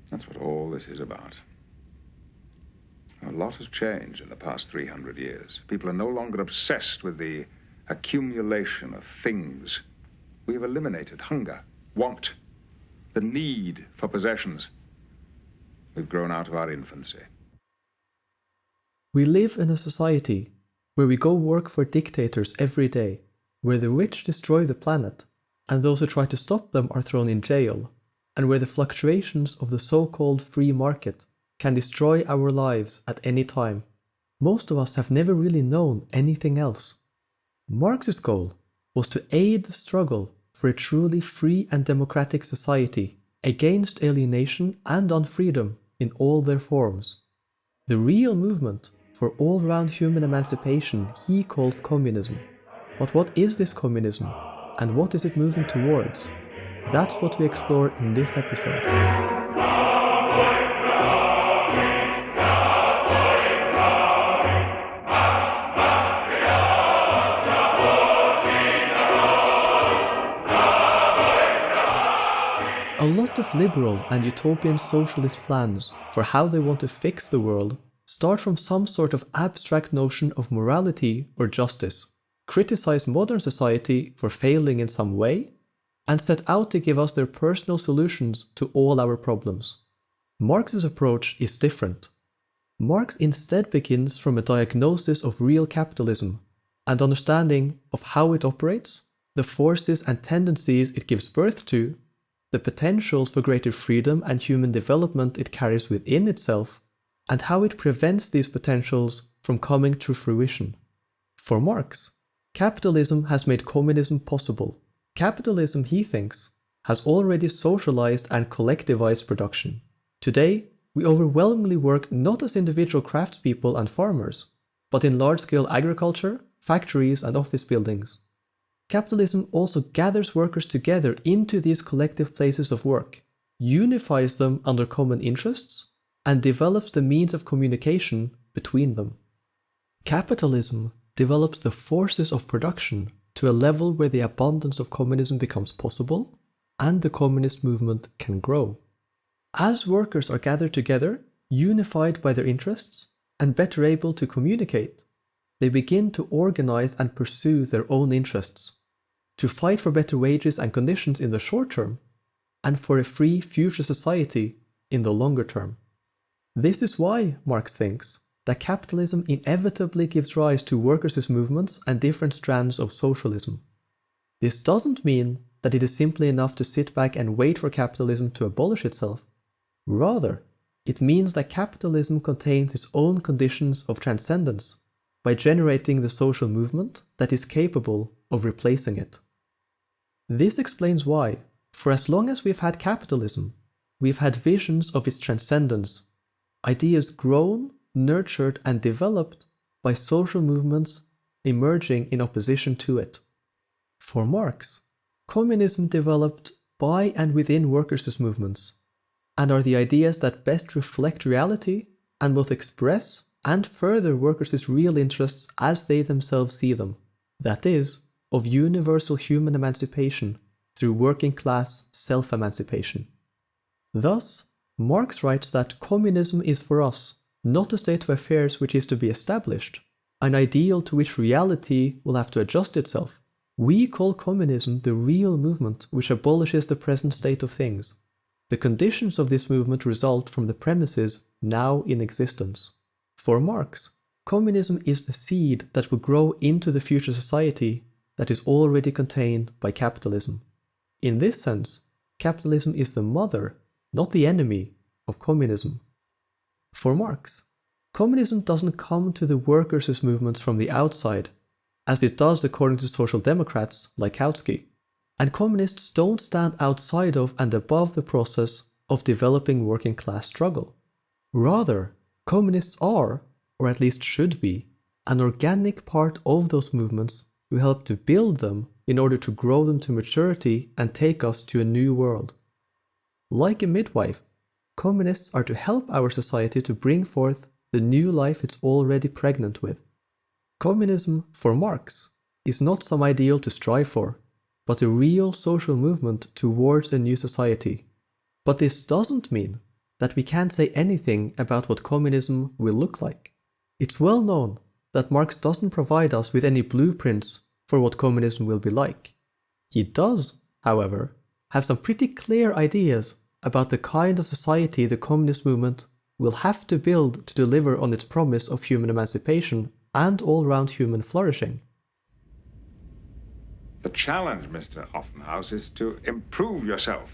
That's what all this is about. A lot has changed in the past 300 years. People are no longer obsessed with the accumulation of things. We have eliminated hunger, want, the need for possessions. We've grown out of our infancy. We live in a society where we go work for dictators every day, where the rich destroy the planet, and those who try to stop them are thrown in jail, and where the fluctuations of the so-called free market can destroy our lives at any time. Most of us have never really known anything else. Marx's goal was to aid the struggle for a truly free and democratic society against alienation and unfreedom in all their forms. The real movement for all-round human emancipation he calls communism. But what is this communism, and what is it moving towards? That's what we explore in this episode. A lot of liberal and utopian socialist plans for how they want to fix the world start from some sort of abstract notion of morality or justice, criticize modern society for failing in some way, and set out to give us their personal solutions to all our problems. Marx's approach is different. Marx instead begins from a diagnosis of real capitalism and understanding of how it operates, the forces and tendencies it gives birth to, the potentials for greater freedom and human development it carries within itself, and how it prevents these potentials from coming to fruition. For Marx, capitalism has made communism possible. Capitalism, he thinks, has already socialized and collectivized production. Today, we overwhelmingly work not as individual craftspeople and farmers, but in large-scale agriculture, factories, and office buildings. Capitalism also gathers workers together into these collective places of work, unifies them under common interests, and develops the means of communication between them. Capitalism develops the forces of production to a level where the abundance of communism becomes possible, and the communist movement can grow. As workers are gathered together, unified by their interests, and better able to communicate, they begin to organize and pursue their own interests, to fight for better wages and conditions in the short term, and for a free future society in the longer term. This is why, Marx thinks, that capitalism inevitably gives rise to workers' movements and different strands of socialism. This doesn't mean that it is simply enough to sit back and wait for capitalism to abolish itself. Rather, it means that capitalism contains its own conditions of transcendence by generating the social movement that is capable of replacing it. This explains why, for as long as we've had capitalism, we've had visions of its transcendence, ideas grown, nurtured, and developed by social movements emerging in opposition to it. For Marx, communism developed by and within workers' movements, and are the ideas that best reflect reality and both express and further workers' real interests as they themselves see them, that is, of universal human emancipation through working class self-emancipation. Thus, Marx writes that communism is for us not a state of affairs which is to be established, an ideal to which reality will have to adjust itself. We call communism the real movement which abolishes the present state of things. The conditions of this movement result from the premises now in existence. For Marx, communism is the seed that will grow into the future society that is already contained by capitalism. In this sense, capitalism is the mother, not the enemy, of communism. For Marx, communism doesn't come to the workers' movements from the outside, as it does according to social democrats like Kautsky, and communists don't stand outside of and above the process of developing working class struggle. Rather, communists are, or at least should be, an organic part of those movements who help to build them in order to grow them to maturity and take us to a new world. Like a midwife, communists are to help our society to bring forth the new life it's already pregnant with. Communism, for Marx, is not some ideal to strive for, but a real social movement towards a new society. But this doesn't mean that we can't say anything about what communism will look like. It's well known that Marx doesn't provide us with any blueprints for what communism will be like. He does, however, have some pretty clear ideas about the kind of society the communist movement will have to build to deliver on its promise of human emancipation and all-round human flourishing. The challenge, Mr. Offenhaus, is to improve yourself,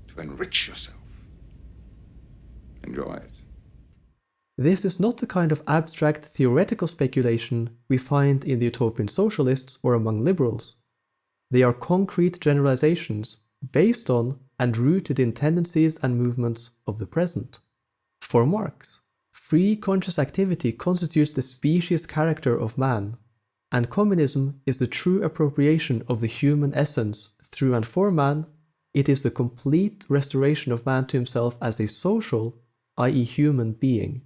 to enrich yourself. Enjoy it. This is not the kind of abstract theoretical speculation we find in the utopian socialists or among liberals. They are concrete generalizations based on and rooted in tendencies and movements of the present. For Marx, free conscious activity constitutes the species character of man, and communism is the true appropriation of the human essence through and for man. It is the complete restoration of man to himself as a social, i.e. human being.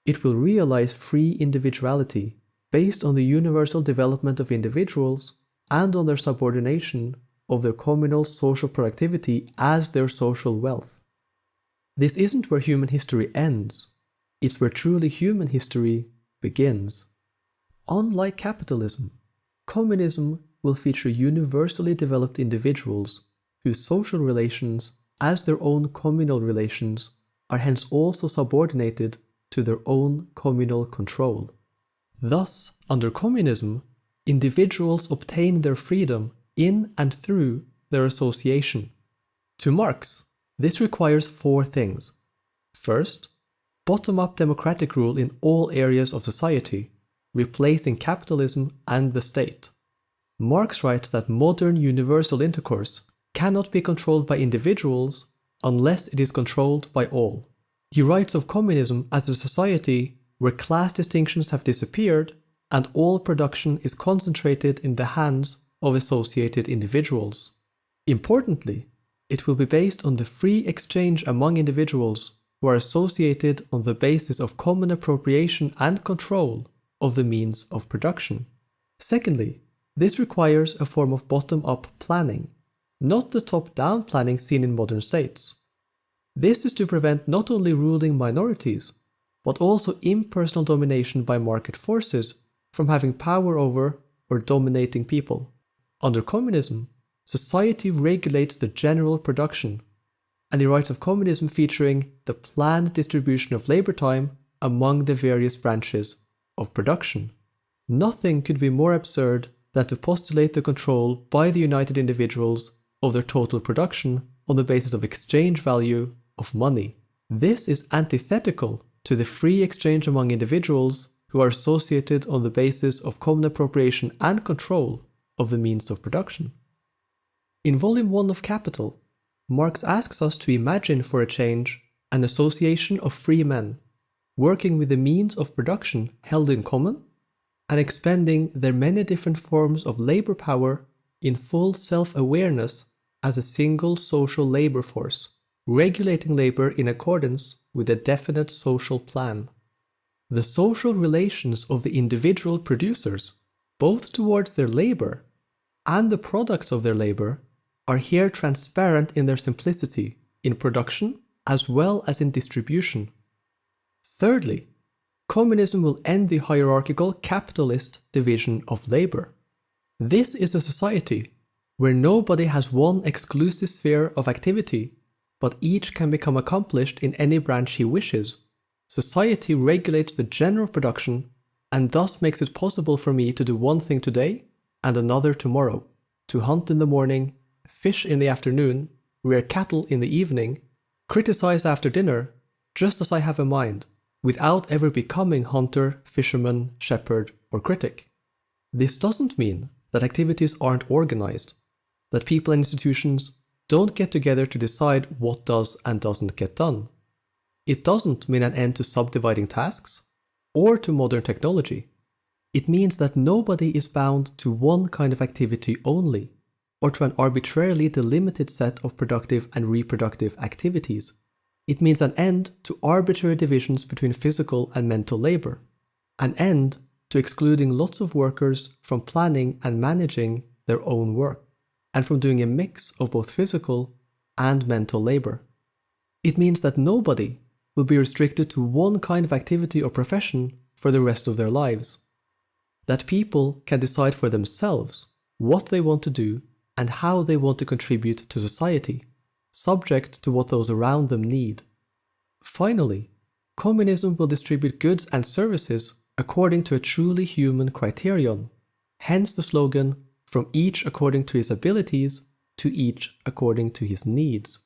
It will realize free individuality based on the universal development of individuals and on their subordination of their communal social productivity as their social wealth. This isn't where human history ends, it's where truly human history begins. Unlike capitalism, communism will feature universally developed individuals whose social relations, as their own communal relations, are hence also subordinated to their own communal control. Thus, under communism, individuals obtain their freedom in and through their association. To Marx, this requires four things. First, bottom-up democratic rule in all areas of society, replacing capitalism and the state. Marx writes that modern universal intercourse cannot be controlled by individuals unless it is controlled by all. He writes of communism as a society where class distinctions have disappeared and all production is concentrated in the hands of associated individuals. Importantly, it will be based on the free exchange among individuals who are associated on the basis of common appropriation and control of the means of production. Secondly, this requires a form of bottom-up planning, not the top-down planning seen in modern states. This is to prevent not only ruling minorities, but also impersonal domination by market forces from having power over or dominating people. Under communism, society regulates the general production, and he writes of communism featuring the planned distribution of labor time among the various branches of production. Nothing could be more absurd than to postulate the control by the united individuals of their total production on the basis of exchange value of money. This is antithetical to the free exchange among individuals who are associated on the basis of common appropriation and control of the means of production. In Volume 1 of Capital, Marx asks us to imagine for a change an association of free men, working with the means of production held in common and expending their many different forms of labor power in full self-awareness as a single social labor force, regulating labor in accordance with a definite social plan. The social relations of the individual producers, both towards their labor and the products of their labor, are here transparent in their simplicity in production as well as in distribution. Thirdly, communism will end the hierarchical capitalist division of labor. This is a society where nobody has one exclusive sphere of activity, but each can become accomplished in any branch he wishes. Society regulates the general production and thus makes it possible for me to do one thing today and another tomorrow, to hunt in the morning, fish in the afternoon, rear cattle in the evening, criticize after dinner, just as I have a mind, without ever becoming hunter, fisherman, shepherd, or critic. This doesn't mean that activities aren't organized, that people and institutions don't get together to decide what does and doesn't get done. It doesn't mean an end to subdividing tasks or to modern technology. It means that nobody is bound to one kind of activity only, or to an arbitrarily delimited set of productive and reproductive activities. It means an end to arbitrary divisions between physical and mental labor, an end to excluding lots of workers from planning and managing their own work, and from doing a mix of both physical and mental labor. It means that nobody will be restricted to one kind of activity or profession for the rest of their lives. That people can decide for themselves what they want to do and how they want to contribute to society, subject to what those around them need. Finally, communism will distribute goods and services according to a truly human criterion, hence the slogan, "From each according to his abilities, to each according to his needs."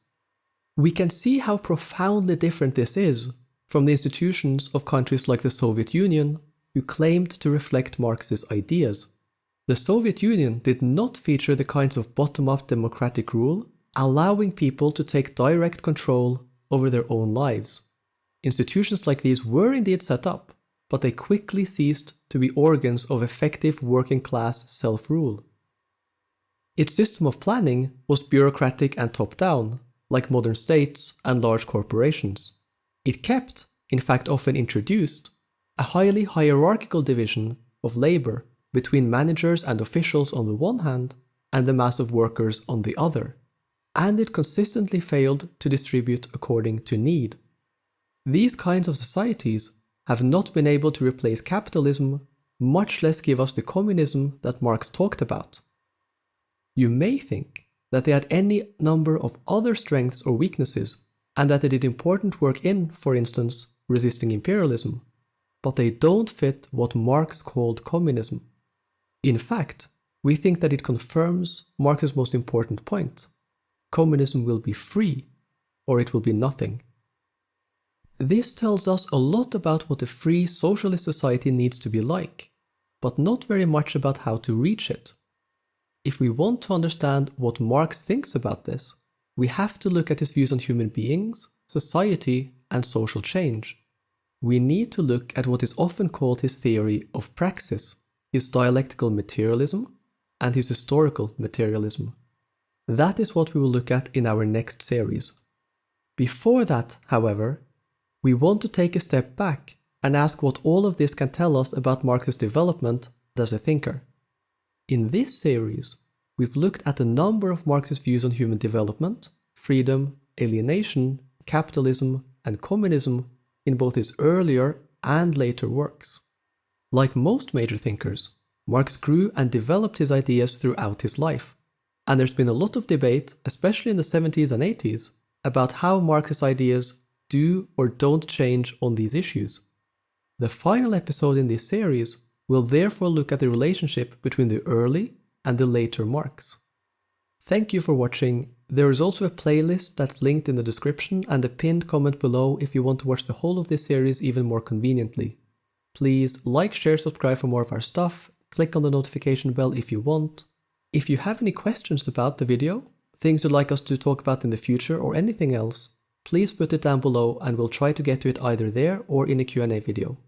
We can see how profoundly different this is from the institutions of countries like the Soviet Union, who claimed to reflect Marx's ideas. The Soviet Union did not feature the kinds of bottom-up democratic rule, allowing people to take direct control over their own lives. Institutions like these were indeed set up, but they quickly ceased to be organs of effective working-class self-rule. Its system of planning was bureaucratic and top-down, like modern states and large corporations. It kept, in fact often introduced, a highly hierarchical division of labor between managers and officials on the one hand and the mass of workers on the other, and it consistently failed to distribute according to need. These kinds of societies have not been able to replace capitalism, much less give us the communism that Marx talked about. You may think that they had any number of other strengths or weaknesses, and that they did important work in, for instance, resisting imperialism, but they don't fit what Marx called communism. In fact, we think that it confirms Marx's most important point: communism will be free, or it will be nothing. This tells us a lot about what a free socialist society needs to be like, but not very much about how to reach it. If we want to understand what Marx thinks about this, we have to look at his views on human beings, society, and social change. We need to look at what is often called his theory of praxis, his dialectical materialism, and his historical materialism. That is what we will look at in our next series. Before that, however, we want to take a step back and ask what all of this can tell us about Marx's development as a thinker. In this series, we've looked at a number of Marx's views on human development, freedom, alienation, capitalism, and communism in both his earlier and later works. Like most major thinkers, Marx grew and developed his ideas throughout his life, and there's been a lot of debate, especially in the 70s and 80s, about how Marx's ideas do or don't change on these issues. The final episode in this series will therefore look at the relationship between the early and the later Marx. Thank you for watching. There is also a playlist that's linked in the description and a pinned comment below if you want to watch the whole of this series even more conveniently. Please like, share, subscribe for more of our stuff, click on the notification bell if you want. If you have any questions about the video, things you'd like us to talk about in the future or anything else, please put it down below and we'll try to get to it either there or in a Q&A video.